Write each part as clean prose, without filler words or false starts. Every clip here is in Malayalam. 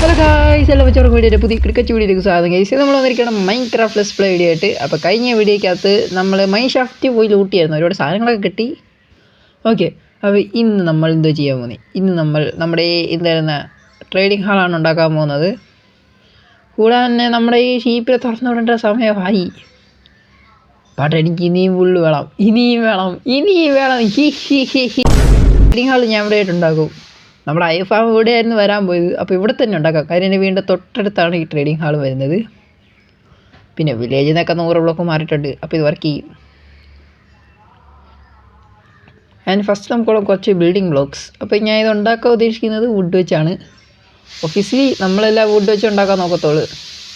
ഹലോ ഗായ്സ്, എല്ലാ വെച്ചോറും വീഡിയോയുടെ പുതിയ ക്രിക്കറ്റ് വീഡിയോയിലേക്ക് സ്വാഗതം. ഗൈസ്, നമ്മൾ വന്നിരിക്കണം മൈൻക്രാഫ്റ്റ് ലെറ്റ്സ് പ്ലേ വീഡിയോ ആയിട്ട്. അപ്പോൾ കഴിഞ്ഞ വീഡിയോക്കകത്ത് നമ്മൾ മൈൻഷാഫ്റ്റ് പോയി ലൂട്ടിയായിരുന്നു, ഒരുപാട് സാധനങ്ങളൊക്കെ കിട്ടി. ഓക്കെ, അപ്പോൾ ഇന്ന് നമ്മൾ എന്തോ ചെയ്യാൻ പോകുന്നത്? ഇന്ന് നമ്മൾ നമ്മുടെ എന്തായിരുന്ന ട്രേഡിംഗ് ഹാളാണ് ഉണ്ടാക്കാൻ പോകുന്നത്. കൂടാതെ തന്നെ നമ്മുടെ ഈ ഷീപ്പിനെ തുറന്നു വിടേണ്ട സമയമായി. പാട്ട് എനിക്ക് ഇനിയും ഫുള്ള് വേണം, ഇനിയും വേണം. ട്രേഡിംഗ് ഹാൾ ഞാൻ ഇവിടെ ആയിട്ട് ഉണ്ടാക്കും. നമ്മുടെ ഐഫാം ഇവിടെയായിരുന്നു വരാൻ പോയത്, അപ്പോൾ ഇവിടെ തന്നെ ഉണ്ടാക്കാം. കാര്യം എൻ്റെ വീടിൻ്റെ തൊട്ടടുത്താണ് ഈ ട്രേഡിംഗ് ഹാൾ വരുന്നത്. പിന്നെ വില്ലേജിൽ നിന്നൊക്കെ 100 ബ്ലോക്ക് മാറിയിട്ടുണ്ട്, അപ്പോൾ ഇത് വർക്ക് ചെയ്യും. ആൻഡ് ഫസ്റ്റ് നമുക്ക് കുറച്ച് ബിൽഡിംഗ് ബ്ലോക്സ്. അപ്പോൾ ഞാൻ ഇത് ഉണ്ടാക്കാൻ ഉദ്ദേശിക്കുന്നത് വുഡ് വെച്ചാണ്. ഒഫീഷ്യലി നമ്മളെല്ലാം വുഡ് വെച്ച് ഉണ്ടാക്കാൻ നോക്കത്തുള്ളൂ.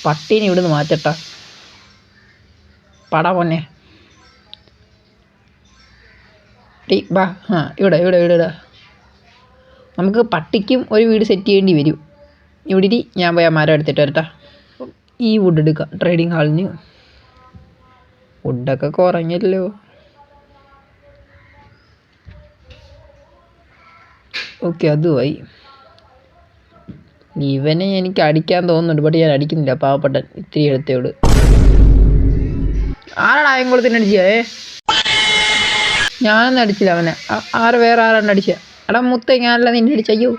പട്ടീനെ ഇവിടുന്ന് മാറ്റട്ട പടാ പൊന്നെ ടീ ബാ. ഇവിടെ ഇവിടെ ഇവിടെ ഇടാ. നമുക്ക് പട്ടിക്കും ഒരു വീട് സെറ്റ് ചെയ്യേണ്ടി വരും. ഇവിടെ ഞാൻ പോയി ആ മരം എടുത്തിട്ട് വരട്ടാ. ഈ വുഡ് എടുക്കാം ട്രേഡിംഗ് ഹാളിന്. വുഡൊക്കെ കുറഞ്ഞല്ലോ. ഓക്കെ, അതുമായി. ഇവനെ എനിക്ക് അടിക്കാൻ തോന്നുന്നുണ്ട്, ബട്ട് ഞാൻ അടിക്കുന്നില്ല. പാവപ്പെട്ടൻ ഇത്തിരി എടുത്തോട്. ആരാടാ ആയങ്കുളത്തിന് അടിച്ചേ? ഞാനൊന്നും അടിച്ചില്ല അവനെ. വേറെ ആരാണ്ട് അടിച്ച? എടാ മുത്ത, ഞാനല്ല നിന്നെ അടിച്ചയ്യോ.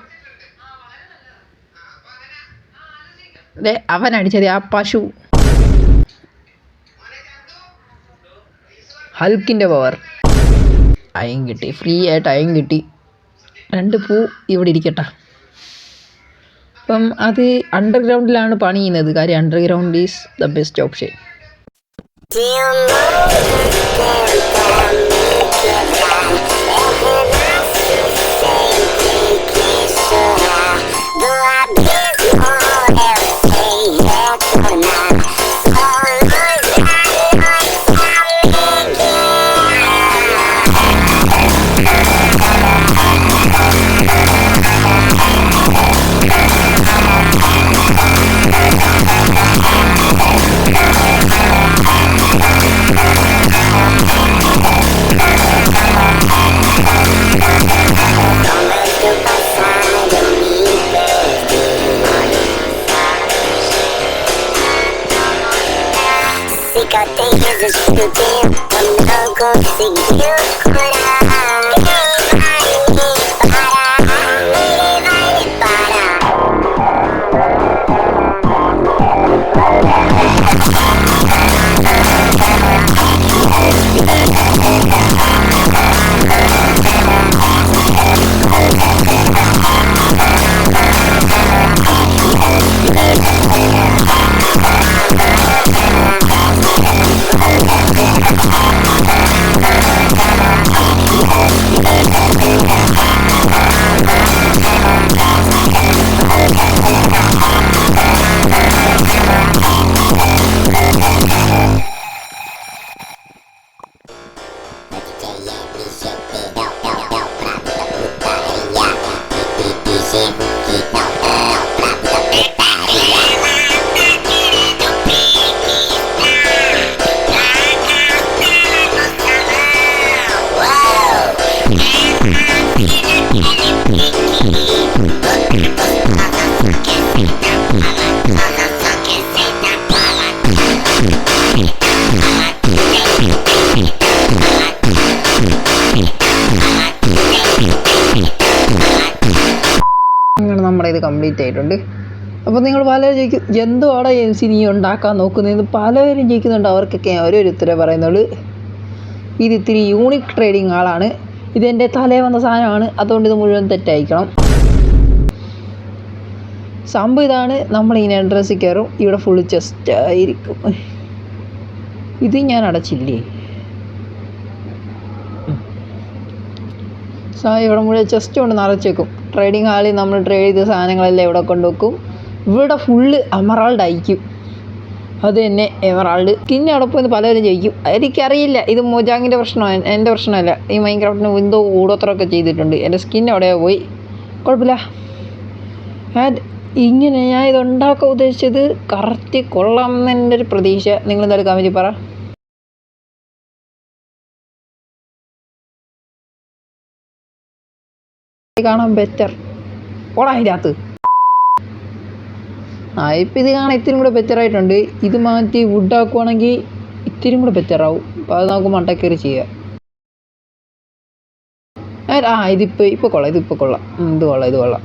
അതെ, അവൻ അടിച്ചത് ആ പശു. ഹൽക്കിൻ്റെ പവർ. അയം കിട്ടി, ഫ്രീ ആയിട്ട് അയം കിട്ടി. 2 പൂ ഇവിടെ ഇരിക്കട്ടെ. അപ്പം അത് അണ്ടർഗ്രൗണ്ടിലാണ് പണി ചെയ്യുന്നത്. കാര്യം underground is the best option. അങ്ങനെ നമ്മുടെ ഇത് കംപ്ലീറ്റ് ആയിട്ടുണ്ട്. അപ്പോൾ നിങ്ങൾ പലരും ചോദിക്കും, എന്തുവാടാ എൻസി നീ ഉണ്ടാക്കാൻ നോക്കുന്നത്? പലരും ചോദിക്കുന്നുണ്ട്. അവർക്കൊക്കെ ഒരു ഉത്തരം പറയുന്നുള്ളൂ. ഇത് ഇത്തിരി യൂണിക് ട്രേഡിംഗ് ആളാണ്. ഇതെൻ്റെ തലേ വന്ന സാധനമാണ്, അതുകൊണ്ട് ഇത് മുഴുവൻ തെറ്റായിരിക്കണം. സംഭവം ഇതാണ്. നമ്മളിങ്ങനെ അഡ്രസ്സിൽ കയറും, ഇവിടെ ഫുള്ള് ചെസ്റ്റ് ആയിരിക്കും. ഇത് ഞാൻ അടച്ചില്ലേ? ഇവിടെ മുഴുവൻ ചെസ്റ്റ് കൊണ്ട് നിറച്ചേക്കും. ട്രേഡിംഗ് ഹാളിൽ നമ്മൾ ട്രേഡ് ചെയ്ത സാധനങ്ങളെല്ലാം ഇവിടെ കൊണ്ടുവെക്കും. ഇവിടെ ഫുള്ള് എമറാൾഡ് അയക്കും. അത് തന്നെ എമറാൾഡ് സ്കിൻ അടപ്പം പലരും ചോദിക്കും. എനിക്കറിയില്ല, ഇത് മോജാങ്ങിൻ്റെ പ്രശ്നമാണ്, എൻ്റെ പ്രശ്നമല്ല. ഈ മൈൻക്രാഫ്റ്റിന് എന്തോ കൂടോത്രമൊക്കെ ചെയ്തിട്ടുണ്ട്. എൻ്റെ സ്കിൻ അവിടെയോ പോയി, കുഴപ്പമില്ല. ആൻഡ് ഇങ്ങനെ ഞാൻ ഇതുണ്ടാക്കാൻ ഉദ്ദേശിച്ചത് കറക്റ്റ് കൊള്ളാം എന്നെൻ്റെ ഒരു പ്രതീക്ഷ. നിങ്ങളെന്തായാലും കമൻറ്റിൽ പറ. കാണാൻ ബെറ്റർ ഓടാ അതിനകത്ത്. ഇപ്പം ഇത് കാണാൻ ഇത്തിരി കൂടെ ബെറ്ററായിട്ടുണ്ട്. ഇത് മാറ്റി വുഡ് ആക്കുവാണെങ്കിൽ ഇത്തിരി കൂടെ ബെറ്ററാവും. അപ്പോൾ അത് നമുക്ക് മണ്ടക്കറി ചെയ്യാം. ഇതിപ്പോൾ കൊള്ളാം. ഇത് കൊള്ളാം. ഇത് കൊള്ളാം.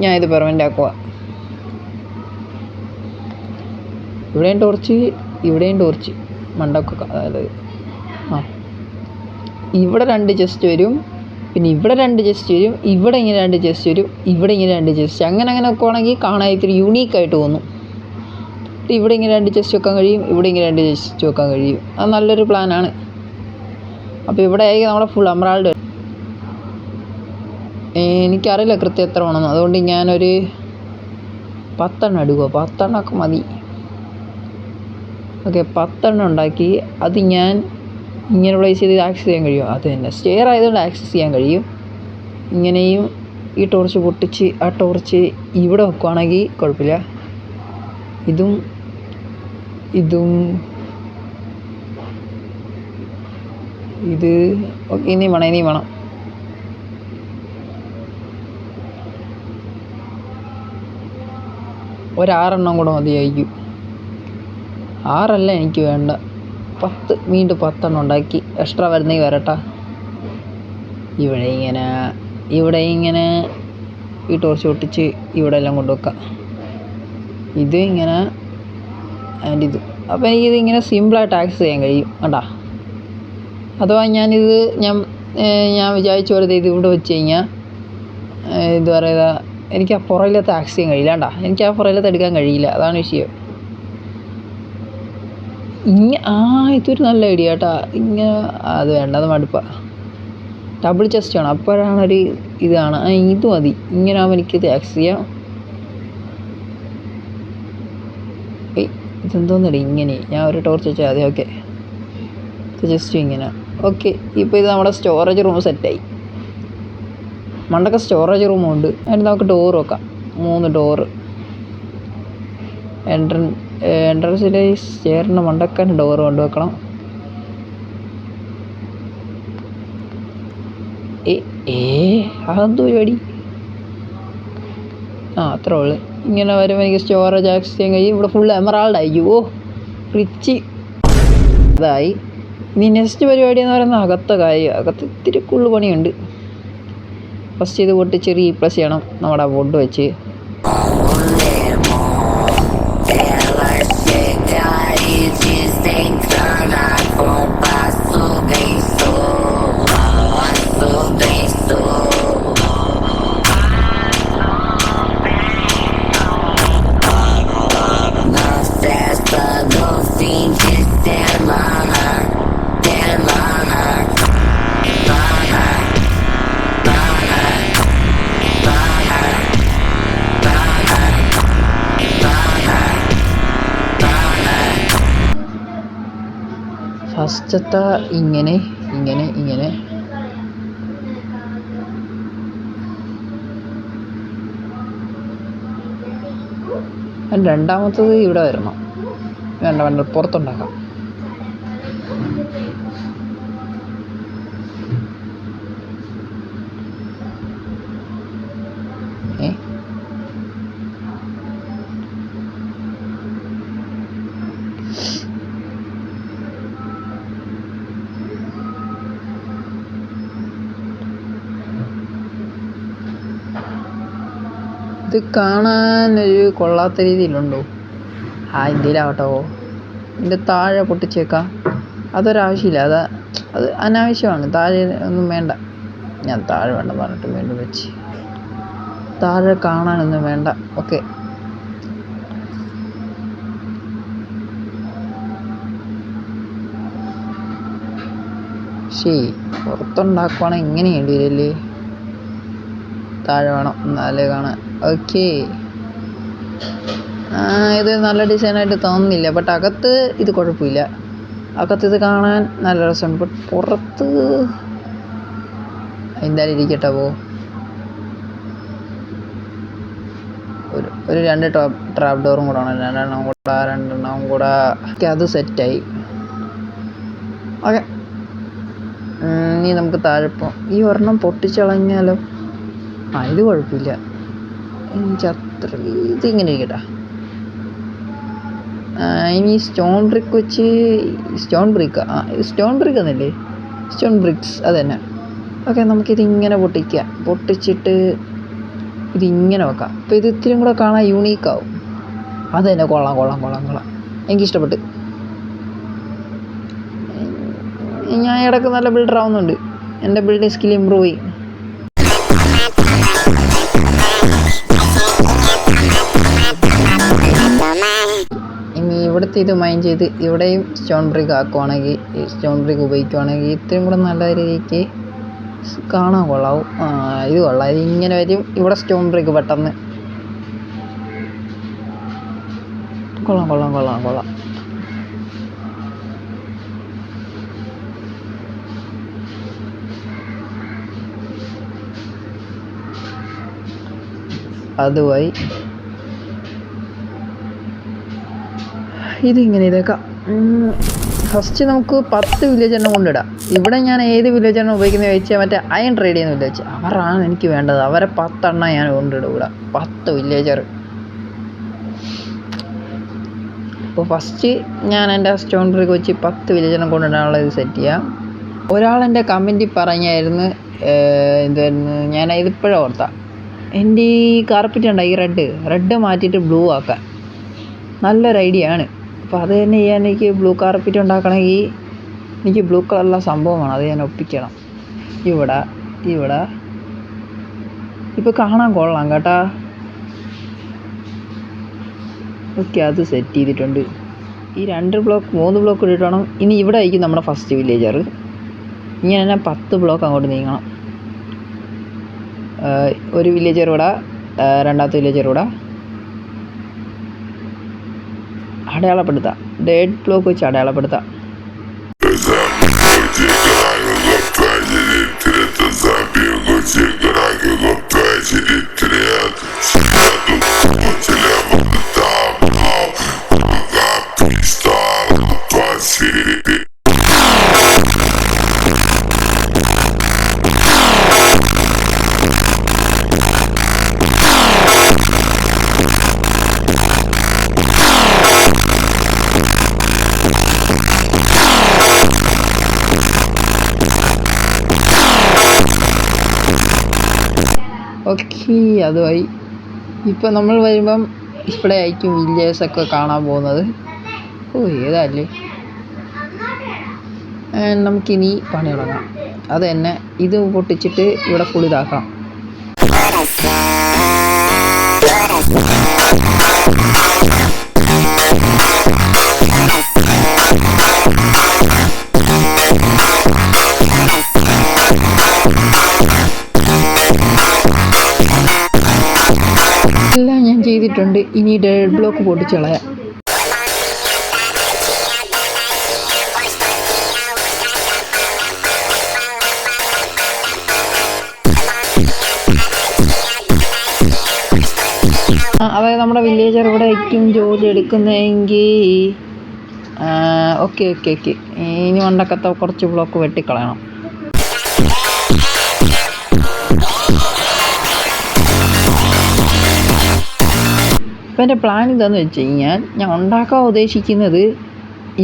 ഞാൻ ഇത് പെർമനൻ്റ് ആക്കുക. ഇവിടെയും ടോർച്ച് മണ്ടക്കൊക്കെ. അതായത് ഇവിടെ 2 ചെസ്റ്റ് വരും, പിന്നെ ഇവിടെ 2 ചെസ്റ്റ് വരും, ഇവിടെ ഇങ്ങനെ 2 ചെസ്റ്റ് വരും, ഇവിടെ ഇങ്ങനെ 2 ചെസ്റ്റ്. അങ്ങനെ വെക്കുവാണെങ്കിൽ കാണാൻ ഇത്തിരി യുണീക്കായിട്ട് തോന്നും. ഇവിടെ ഇങ്ങനെ 2 ചെസ്റ്റ് വെക്കാൻ കഴിയും, ഇവിടെ ഇങ്ങനെ 2 ചെസ്റ്റ് വെക്കാൻ കഴിയും. അത് നല്ലൊരു പ്ലാനാണ്. അപ്പോൾ ഇവിടെ ആയിരിക്കും നമ്മുടെ ഫുൾ എമറാൾഡ്. എനിക്കറിയില്ല കൃത്യം എത്ര വേണമെന്ന്, അതുകൊണ്ട് ഞാനൊരു 10 എണ്ണം എടുക്കുക. 10 എണ്ണമൊക്കെ മതി. ഓക്കെ, 10 എണ്ണം ഉണ്ടാക്കി. അത് ഞാൻ ഇങ്ങനെ പ്ലേസ് ചെയ്ത് ആക്സസ് ചെയ്യാൻ കഴിയും. അത് തന്നെ സ്റ്റെയർ ആയതുകൊണ്ട് ആക്സസ് ചെയ്യാൻ കഴിയും. ഇങ്ങനെയും ഈ ടോർച്ച് പൊട്ടിച്ച് ആ ടോർച്ച് ഇവിടെ വെക്കുവാണെങ്കിൽ കുഴപ്പമില്ല. ഇതും ഇത് ഓക്കെ. ഇനിയും വേണം. ഒരു 6 എണ്ണം കൂടെ മതിയായിരിക്കും. 6 അല്ല എനിക്ക് വേണ്ട, 10. വീണ്ടും 10 എണ്ണം ഉണ്ടാക്കി. എക്സ്ട്രാ വരുന്നെങ്കിൽ വരട്ടെ. ഇവിടെ ഇങ്ങനെ ഈ ടോർച്ച് പൊട്ടിച്ച് ഇവിടെ എല്ലാം കൊണ്ടുവെക്കാം. ഇത് ഇങ്ങനെ ആൻഡ് ഇത്. അപ്പോൾ എനിക്കിത് ഇങ്ങനെ സിമ്പിളായിട്ട് ആക്സസ് ചെയ്യാൻ കഴിയും. കണ്ടാ, അഥവാ ഞാൻ വിചാരിച്ച പോലെ ഇത് ഇവിടെ വെച്ച് കഴിഞ്ഞാൽ എന്താ പറയുക, എനിക്ക് ആ പുറയിലത്തെ ആക്സസ് ചെയ്യാൻ കഴിയില്ല. കണ്ടാ, എനിക്ക് ആ പുറയിലത്തെ എടുക്കാൻ കഴിയില്ല. അതാണ് വിഷയം. ഇതൊരു നല്ല ഐഡിയ കേട്ടോ. ഇങ്ങനെ അത് വേണ്ട, അത് മടുപ്പാണ്. ഡബിൾ ചെസ്റ്റ് വേണം, അപ്പോഴാണൊരു ഇതാണ്. ഇത് മതി. ഇങ്ങനെ ആകുമ്പോൾ എനിക്കിത് ആക്സസ് ചെയ്യാം. ഇതെന്തോന്നടി ഇങ്ങനെ? ഞാൻ ഒരു ടോർച്ച് വെച്ചാൽ മതി. ഓക്കെ, ഇത് ജസ്റ്റ് ഇങ്ങനെ. ഓക്കെ, ഇപ്പോൾ ഇത് നമ്മുടെ സ്റ്റോറേജ് റൂം സെറ്റായി. മണ്ടൊക്കെ സ്റ്റോറേജ് റൂമുണ്ട്. അതിന് നമുക്ക് ഡോർ വെക്കാം. 3 ഡോറ്. എൻട്രൻസിൽ സ്റ്റെയറിൻ്റെ മണ്ടക്കാൻ ഡോർ കൊണ്ടുവെക്കണം. അതെന്തോ പരിപാടി? അത്രേ ഉള്ളു. ഇങ്ങനെ വരുമ്പോൾ എനിക്ക് സ്റ്റോറേജ് ആക്സസ് ചെയ്യാൻ കഴിയും. ഇവിടെ ഫുൾ എമറാൾഡ് ആയിരിക്കും. റിച്ച് ഇതായി. ഇനി നെക്സ്റ്റ് പരിപാടി എന്ന് പറയുന്നത് അകത്തെ കാര്യം. അകത്ത് ഇത്തിരി കൂടുതൽ പണിയുണ്ട്. ഫസ്റ്റ് ഇത് പൊട്ടിച്ച് റീപ്ലേസ് ചെയ്യണം നമ്മുടെ വുഡ് വെച്ച്. ഫസ്റ്റത്തെ ഇങ്ങനെ രണ്ടാമത്തത് ഇവിടെ വരണം. വേണ്ട, പുറത്തുണ്ടാക്കാം. ഇത് കാണാനൊരു കൊള്ളാത്ത രീതിയിലുണ്ടോ? ഇന്ത്യയിലാവട്ടോ. ഇതിൻ്റെ താഴെ പൊട്ടിച്ചേക്കാം. അതൊരാവശ്യമില്ല. അത് അനാവശ്യമാണ്. താഴെ ഒന്നും വേണ്ട. ഞാൻ താഴെ വേണ്ട പറഞ്ഞിട്ട് വീണ്ടും വെച്ച്. താഴെ കാണാനൊന്നും വേണ്ട. ഓക്കെ, പുറത്തുണ്ടാക്കുവാണെങ്കിൽ ഇങ്ങനെ വേണ്ടി വരില്ലേ? താഴെ വേണം, എന്നാലേ കാണാൻ. ഓക്കെ, ഇത് നല്ല ഡിസൈനായിട്ട് തോന്നുന്നില്ല. ബട്ട് അകത്ത് ഇത് കുഴപ്പമില്ല. അകത്ത് ഇത് കാണാൻ നല്ല രസമുണ്ട്. ബട്ട് പുറത്ത് എന്തായാലും ഇരിക്കട്ടെ. ഒരു 2 ട്രാപ്പ് ഡോറും കൂടെ ആണ്. 2 എണ്ണം കൂടെ അത് സെറ്റായി. ഓക്കെ, ഇനി നമുക്ക് താഴെ പോകാം. ഈ ഒരെണ്ണം പൊട്ടിച്ചളഞ്ഞാലോ? ഇത് കുഴപ്പമില്ല. ചത്ര ഇതിങ്ങനെ ഇരിക്കട്ടെ. ഇനി സ്റ്റോൺ ബ്രിക്ക് വെച്ച് സ്റ്റോൺ ബ്രിക്ക് എന്നല്ലേ, സ്റ്റോൺ ബ്രിക്സ് അത് തന്നെ. ഓക്കെ, നമുക്കിതിങ്ങനെ പൊട്ടിച്ചിട്ട് ഇതിങ്ങനെ വെക്കാം. അപ്പോൾ ഇത് ഇത്തിരിയും കൂടെ കാണാൻ യൂണീക്കാവും. അത് തന്നെ, കൊള്ളാം. എനിക്കിഷ്ടപ്പെട്ട്. ഞാൻ ഇടയ്ക്ക് നല്ല ബിൽഡർ ആവുന്നുണ്ട്. എൻ്റെ ബിൽഡിംഗ് സ്കിൽ ഇമ്പ്രൂവ് ചെയ്യും. ഇനി ഇവിടുത്തെ ഇത് മൈൻഡ് ചെയ്ത് ഇവിടെയും സ്റ്റോൺ ബ്രിക്ക് ആക്കുവാണെങ്കിൽ, സ്റ്റോൺ ബ്രിക്ക് ഉപയോഗിക്കുവാണെങ്കിൽ ഇത്രയും കൂടെ നല്ല രീതിക്ക് കാണാൻ കൊള്ളാവും. ഇത് കൊള്ളാം. ഇതിങ്ങനെ വരും. ഇവിടെ സ്റ്റോൺ ബ്രിക്ക് പെട്ടെന്ന് കൊള്ളാം. അതുമായി ഇതിങ്ങനെ ഇതേക്കാം. ഫസ്റ്റ് നമുക്ക് 10 വില്ലേജറിനെ കൊണ്ടിടാം. ഇവിടെ ഞാൻ ഏത് വില്ലേജറിനെ ഉപയോഗിക്കുന്നത് ചോദിച്ചാൽ മറ്റേ അയൺ ട്രേഡ് ചെയ്യുന്ന വില്ലേജ് അവരാണ് എനിക്ക് വേണ്ടത്. അവരെ 10 എണ്ണം ഞാൻ കൊണ്ടിടും ഇവിടെ, 10 വില്ലേജർ. അപ്പോൾ ഫസ്റ്റ് ഞാൻ എൻ്റെ സ്റ്റോൺ ബ്രിക്ക് വെച്ച് 10 വില്ലേജറിനെ കൊണ്ടിടാനുള്ള ഇത് സെറ്റ് ചെയ്യാം. ഒരാളെൻ്റെ കമൻറ്റിൽ പറഞ്ഞായിരുന്നു, എന്തായിരുന്നു, ഞാൻ ഇതിപ്പോഴും ഓർത്താം, എൻ്റെ ഈ കാർപ്പറ്റ് ഉണ്ടോ, ഈ റെഡ് മാറ്റിയിട്ട് ബ്ലൂ ആക്കാൻ നല്ലൊരു ഐഡിയ ആണ്. അപ്പോൾ അത് തന്നെ ചെയ്യാൻ എനിക്ക് ബ്ലൂ കാർപ്പറ്റ് ഉണ്ടാക്കണമെങ്കിൽ എനിക്ക് ബ്ലൂ കളറുള്ള സംഭവമാണ്, അത് ഞാൻ ഒപ്പിക്കണം. ഇവിടെ ഇപ്പോൾ കാണാൻ കൊള്ളാം കേട്ടാ. ഓക്കെ, അത് സെറ്റ് ചെയ്തിട്ടുണ്ട്. ഈ 3 ബ്ലോക്ക് ഇട്ടിട്ട് ഇനി ഇവിടെ ആയിരിക്കും നമ്മുടെ ഫസ്റ്റ് വില്ലേജർ. ഇങ്ങനെ തന്നെ 10 ബ്ലോക്ക് അങ്ങോട്ട് നീങ്ങണം. ഒരു വില്ലേജർ ഇവിടെ, രണ്ടാമത്തെ വില്ലേജർ ഇവിടെ അടയാളപ്പെടുത്താം. ഡേറ്റ് ബ്ലോക്ക് വെച്ച് അടയാളപ്പെടുത്താം. ഓക്കെ, അതുമായി ഇപ്പം നമ്മൾ വരുമ്പം ഇവിടെ ആയിരിക്കും വില്ലേജൊക്കെ കാണാൻ പോകുന്നത്. ഏതല്ലേ, നമുക്കിനി പണി തുടങ്ങാം. അത് തന്നെ, ഇത് പൊട്ടിച്ചിട്ട് ഇവിടെ ഫുൾ ഇതാക്കാം. എല്ലാം ഞാൻ ചെയ്തിട്ടുണ്ട്. ഇനി ഡേറ്റ് ബ്ലോക്ക് പൊട്ടിച്ച് കളയാം. അതായത് നമ്മുടെ വില്ലേജർ ഇവിടെ ആയിരിക്കും ജോലി എടുക്കുന്നതെങ്കിൽ ഓക്കെ. ഇനി മണ്ടക്കത്തെ കുറച്ച് ബ്ലോക്ക് വെട്ടിക്കളയണം. അപ്പോൾ എൻ്റെ പ്ലാൻ എന്താണെന്ന് വെച്ച് കഴിഞ്ഞാൽ, ഞാൻ ഉണ്ടാക്കാൻ ഉദ്ദേശിക്കുന്നത്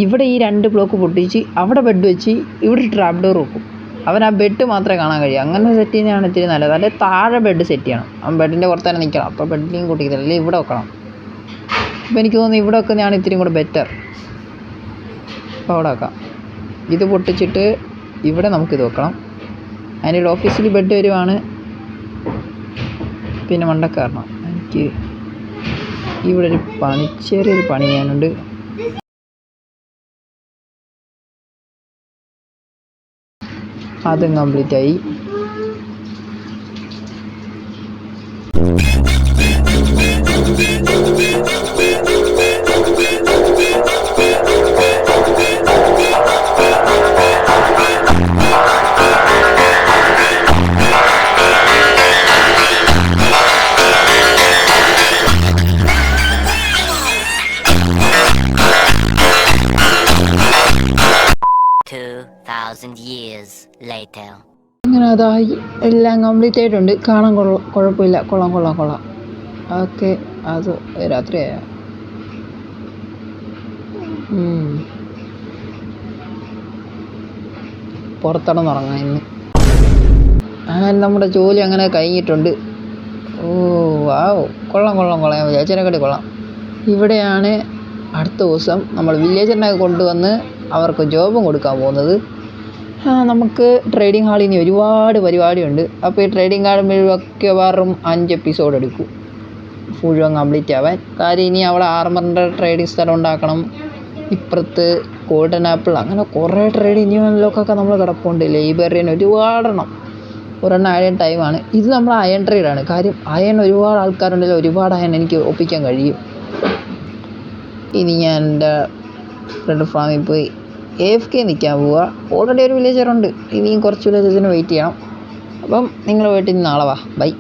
ഇവിടെ ഈ 2 ബ്ലോക്ക് പൊട്ടിച്ച് അവിടെ ബെഡ് വെച്ച് ഇവിടെ ട്രാപ്പ് ഡോർ വെക്കും. അവൻ ആ ബെഡ് മാത്രമേ കാണാൻ കഴിയൂ. അങ്ങനെ സെറ്റ് ചെയ്യുന്നതാണ് ഇത്തിരി നല്ലത്. അല്ലെങ്കിൽ താഴെ ബെഡ് സെറ്റ് ചെയ്യണം. അവൻ ബെഡിൻ്റെ പുറത്ത് തന്നെ നിൽക്കണം. അപ്പോൾ ബെഡിനെയും കൂട്ടിക്കില്ല, അല്ലെങ്കിൽ ഇവിടെ വെക്കണം. അപ്പോൾ എനിക്ക് തോന്നുന്നു ഇവിടെ വെക്കുന്നതാണ് ഇത്തിരി കൂടെ ബെറ്റർ. അപ്പോൾ അവിടെ വെക്കാം. ഇത് പൊട്ടിച്ചിട്ട് ഇവിടെ നമുക്കിത് വെക്കണം. അതിൻ്റെ ഓഫീസിൽ ബെഡ് വരുവാണ്. പിന്നെ മണ്ടക്കയറണം. എനിക്ക് ഇവിടെ ഒരു ചെറിയൊരു പണി ചെയ്യാനുണ്ട്. അതും കംപ്ലീറ്റ് ആയി. അങ്ങനെ അതായി, എല്ലാം കംപ്ലീറ്റ് ആയിട്ടുണ്ട്. കാണാൻ കുഴപ്പമില്ല, കൊള്ളാം. അതൊക്കെ അത് രാത്രിയായ പുറത്തിടന്നുറങ്ങാം ഇന്ന്. അങ്ങനെ നമ്മുടെ ജോലി അങ്ങനെ കഴിഞ്ഞിട്ടുണ്ട്. ഓ വാവ്, കൊള്ളാം കൊള്ളാം കൊള്ളാം, ഞാൻ വിചാരിച്ചതിനെക്കാട്ടി കൊള്ളാം. ഇവിടെയാണ് അടുത്ത ദിവസം നമ്മൾ വില്ലേജറിനൊക്കെ കൊണ്ടുവന്ന് അവർക്ക് ജോബും കൊടുക്കാൻ പോകുന്നത്. നമുക്ക് ട്രേഡിംഗ് ഹാളിൽ ഇനി ഒരുപാട് പരിപാടിയുണ്ട്. അപ്പോൾ ഈ ട്രേഡിംഗ് ഹാൾ മിക്കവാറും 5 എപ്പിസോഡ് എടുക്കും മുഴുവൻ കംപ്ലീറ്റ് ആവാൻ. കാര്യം ഇനി അവിടെ ആർമറിൻ്റെ ട്രേഡിംഗ് സ്ഥലം ഉണ്ടാക്കണം, ഇപ്പുറത്ത് ഗോൾഡൻ ആപ്പിൾ, അങ്ങനെ കുറേ ട്രേഡിംഗ് ലോക്കൊക്കെ നമ്മൾ കിടപ്പുണ്ട്. ലൈബ്രറിയൻ ഒരുപാടെണ്ണം, ഒരെണ്ണം അയൺ ടൈമാണ്. ഇത് നമ്മൾ അയൺ ട്രേഡാണ്. കാര്യം അയൺ ഒരുപാട് ആൾക്കാരുണ്ടെങ്കിൽ ഒരുപാട് അയൺ എനിക്ക് ഒപ്പിക്കാൻ കഴിയും. ഇനി ഞാൻ എൻ്റെ റെഡ് ഫാമിൽ പോയി AFK നിൽക്കാൻ പോവുക. ഓൾറെഡി ഒരു വില്ലേജറുണ്ട്, ഇനിയും കുറച്ച് വില്ലേജസിന് വെയിറ്റ് ചെയ്യണം. അപ്പം നിങ്ങൾ പോയിട്ട് ഇനി നാളെ വാ. ബൈ.